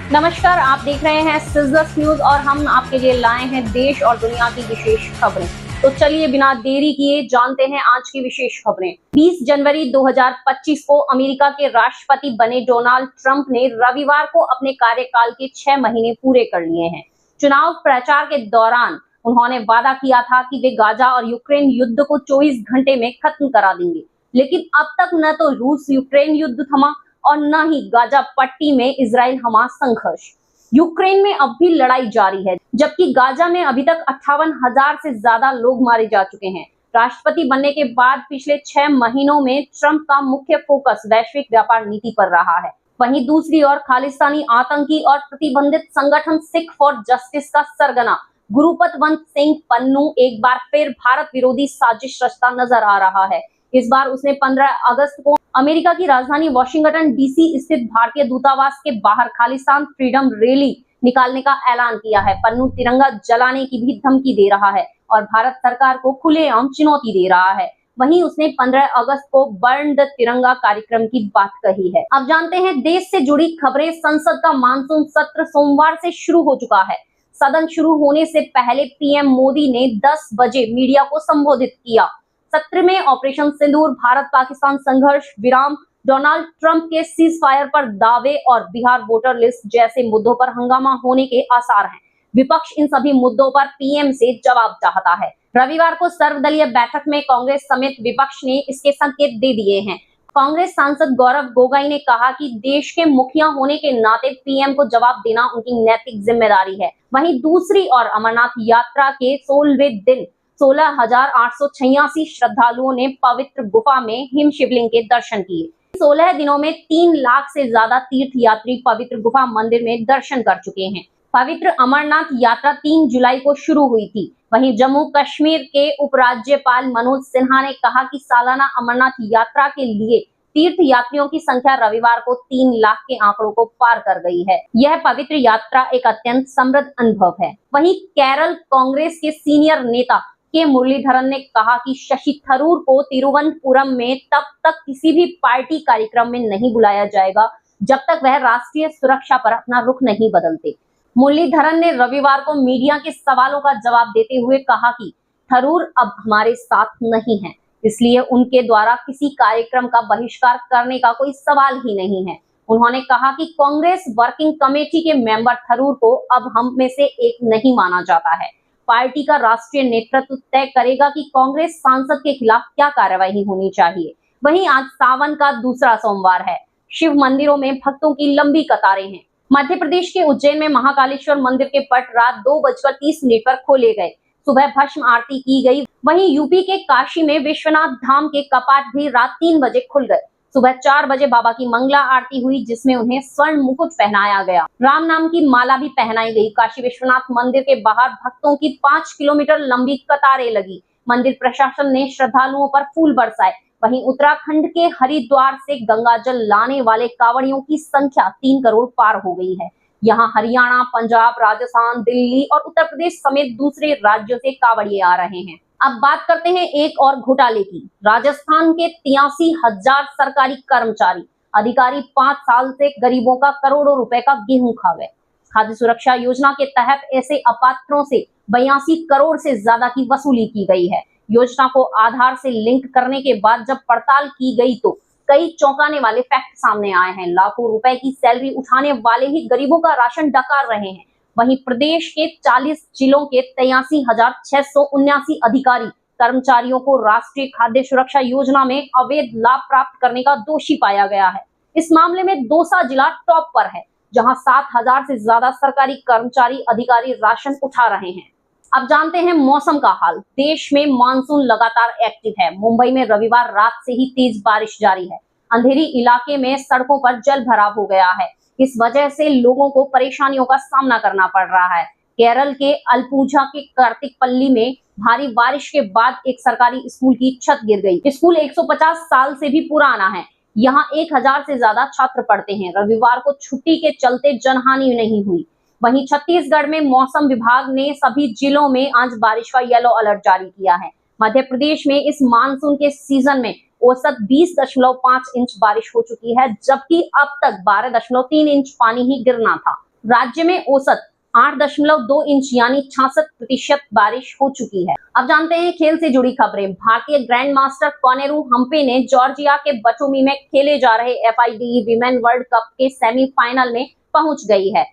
नमस्कार, आप देख रहे हैं सिजलर्स न्यूज और हम आपके लिए लाए हैं देश और दुनिया की विशेष खबरें। तो चलिए बिना देरी किए जानते हैं आज की विशेष खबरें। 20 जनवरी 2025 को अमेरिका के राष्ट्रपति बने डोनाल्ड ट्रंप ने रविवार को अपने कार्यकाल के 6 महीने पूरे कर लिए हैं। चुनाव प्रचार के दौरान उन्होंने वादा किया था कि वे गाजा और यूक्रेन युद्ध को 24 घंटे में खत्म करा देंगे, लेकिन अब तक न तो रूस यूक्रेन युद्ध थमा और न ही गाजा पट्टी में इजराइल हमास संघर्ष। यूक्रेन में अब भी लड़ाई जारी है, जबकि गाजा में अभी तक 58,000 से ज्यादा लोग मारे जा चुके हैं। राष्ट्रपति बनने के बाद पिछले 6 महीनों में ट्रंप का मुख्य फोकस वैश्विक व्यापार नीति पर रहा है। वहीं दूसरी ओर खालिस्तानी आतंकी और प्रतिबंधित संगठन सिख फॉर जस्टिस का सरगना गुरुपतवंत सिंह पन्नू एक बार फिर भारत विरोधी साजिश रचता नजर आ रहा है। इस बार उसने 15 अगस्त को अमेरिका की राजधानी वॉशिंगटन डीसी स्थित भारतीय दूतावास के बाहर खालिस्तान फ्रीडम रैली निकालने का ऐलान किया है। पन्नू तिरंगा जलाने की भी धमकी दे रहा है और भारत सरकार को खुलेआम चुनौती दे रहा है। वहीं उसने 15 अगस्त को बर्न द तिरंगा कार्यक्रम की बात कही है। अब जानते हैं देश से जुड़ी खबरें। संसद का मानसून सत्र सोमवार से शुरू हो चुका है। सदन शुरू होने से पहले पीएम मोदी ने 10 बजे मीडिया को संबोधित किया। सत्र में ऑपरेशन सिंदूर, भारत पाकिस्तान संघर्ष विराम, डोनाल्ड ट्रंप के सीज फायर पर दावे और बिहार वोटर लिस्ट जैसे मुद्दों पर हंगामा होने के आसार हैं। विपक्ष इन सभी मुद्दों पर पीएम से जवाब चाहता है। रविवार को सर्वदलीय बैठक में कांग्रेस समेत विपक्ष ने इसके संकेत दे दिए हैं। कांग्रेस सांसद गौरव गोगोई ने कहा कि देश के मुखिया होने के नाते पीएम को जवाब देना उनकी नैतिक जिम्मेदारी है। वहीं दूसरी ओर अमरनाथ यात्रा के 16वें दिन 16,886 श्रद्धालुओं ने पवित्र गुफा में हिम शिवलिंग के दर्शन किए। 16 दिनों में 3 लाख से ज्यादा तीर्थ यात्री पवित्र गुफा मंदिर में दर्शन कर चुके हैं। पवित्र अमरनाथ यात्रा 3 जुलाई को शुरू हुई थी। वहीं जम्मू कश्मीर के उपराज्यपाल मनोज सिन्हा ने कहा कि सालाना अमरनाथ यात्रा के लिए तीर्थ यात्रियों की संख्या रविवार को 3 लाख के आंकड़ों को पार कर गई है। यह पवित्र यात्रा एक अत्यंत समृद्ध अनुभव है। वहीं केरल कांग्रेस के सीनियर नेता के मुरलीधरन ने कहा कि शशि थरूर को तिरुवनंतपुरम में तब तक किसी भी पार्टी कार्यक्रम में नहीं बुलाया जाएगा जब तक वह राष्ट्रीय सुरक्षा पर अपना रुख नहीं बदलते। मुरलीधरन ने रविवार को मीडिया के सवालों का जवाब देते हुए कहा कि थरूर अब हमारे साथ नहीं है, इसलिए उनके द्वारा किसी कार्यक्रम का बहिष्कार करने का कोई सवाल ही नहीं है। उन्होंने कहा कि कांग्रेस वर्किंग कमेटी के मेंबर थरूर को अब हम में से एक नहीं माना जाता है। पार्टी का राष्ट्रीय नेतृत्व तय करेगा कि कांग्रेस सांसद के खिलाफ क्या कार्रवाई होनी चाहिए। वहीं आज सावन का दूसरा सोमवार है। शिव मंदिरों में भक्तों की लंबी कतारें हैं। मध्य प्रदेश के उज्जैन में महाकालेश्वर मंदिर के पट रात 2:30 पर खोले गए। सुबह भस्म आरती की गई। वहीं यूपी के काशी में विश्वनाथ धाम के कपाट भी रात 3 बजे खुल गए। सुबह 4 बजे बाबा की मंगला आरती हुई, जिसमें उन्हें स्वर्ण मुकुट पहनाया गया। राम नाम की माला भी पहनाई गई। काशी विश्वनाथ मंदिर के बाहर भक्तों की 5 किलोमीटर लंबी कतारें लगी। मंदिर प्रशासन ने श्रद्धालुओं पर फूल बरसाए। वहीं उत्तराखंड के हरिद्वार से गंगा जल लाने वाले कांवड़ियों की संख्या 3 करोड़ पार हो गई है। यहाँ हरियाणा, पंजाब, राजस्थान, दिल्ली और उत्तर प्रदेश समेत दूसरे राज्यों से कांवड़िए आ रहे हैं। अब बात करते हैं एक और घोटाले की। राजस्थान के 83,000 सरकारी कर्मचारी अधिकारी 5 साल से गरीबों का करोड़ों रुपए का गेहूं खा गए। खाद्य सुरक्षा योजना के तहत ऐसे अपात्रों से 82 करोड़ से ज्यादा की वसूली की गई है। योजना को आधार से लिंक करने के बाद जब पड़ताल की गई तो कई चौंकाने वाले फैक्ट सामने आए हैं। लाखों रुपए की सैलरी उठाने वाले ही गरीबों का राशन डकार रहे हैं। वहीं प्रदेश के 40 जिलों के 83,679 अधिकारी कर्मचारियों को राष्ट्रीय खाद्य सुरक्षा योजना में अवैध लाभ प्राप्त करने का दोषी पाया गया है। इस मामले में दौसा जिला टॉप पर है, जहां 7,000 से ज्यादा सरकारी कर्मचारी अधिकारी राशन उठा रहे हैं। अब जानते हैं मौसम का हाल। देश में मानसून लगातार एक्टिव है। मुंबई में रविवार रात से ही तेज बारिश जारी है। अंधेरी इलाके में सड़कों पर जल भराव हो गया है। इस वजह से लोगों को परेशानियों का सामना करना पड़ रहा है। केरल के अलपुझा के कार्तिकपल्ली में भारी बारिश के बाद एक सरकारी स्कूल की छत गिर गई। स्कूल 150 साल से भी पुराना है। यहाँ 1000 से ज्यादा छात्र पढ़ते हैं। रविवार को छुट्टी के चलते जनहानि नहीं हुई। वहीं छत्तीसगढ़ में मौसम विभाग ने सभी जिलों में आज बारिश का येलो अलर्ट जारी किया है। मध्य प्रदेश में इस मानसून के सीजन में औसत 20.5 इंच बारिश हो चुकी है, जबकि अब तक 12.3 इंच पानी ही गिरना था। राज्य में औसत 8.2 इंच यानी 66% बारिश हो चुकी है। अब जानते हैं खेल से जुड़ी खबरें। भारतीय ग्रैंड मास्टर कोनेरू हम्पी ने जॉर्जिया के बटुमी में खेले जा रहे FIDE विमेन वर्ल्ड कप के सेमीफाइनल में पहुंच गई है।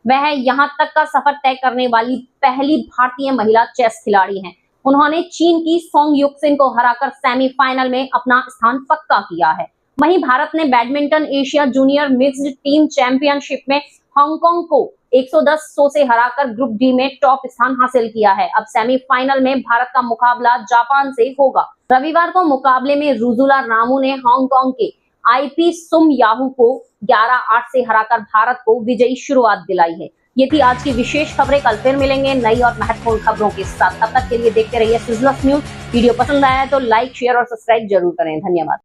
वह यहां तक का सफर तय करने वाली पहली भारतीय महिला चेस खिलाड़ी हैं। उन्होंने चीन की सोंग युक्सिन को हराकर सेमीफाइनल में अपना स्थान पक्का किया है। वहीं भारत ने badminton Asia junior mixed team championship में हांगकांग को 110 से हराकर ग्रुप डी में टॉप स्थान हासिल किया है। अब सेमीफाइनल में भारत का मुकाबला जापान से होगा। रविवार को मुकाबले में रुजुला रामू ने हांगकांग के IP सुम याहू को 11-8 से हराकर भारत को विजयी शुरुआत दिलाई है। ये थी आज की विशेष खबरें। कल फिर मिलेंगे नई और महत्वपूर्ण खबरों के साथ। तब तक के लिए देखते रहिए सिजलर्स न्यूज। वीडियो पसंद आया तो लाइक, शेयर और सब्सक्राइब जरूर करें। धन्यवाद।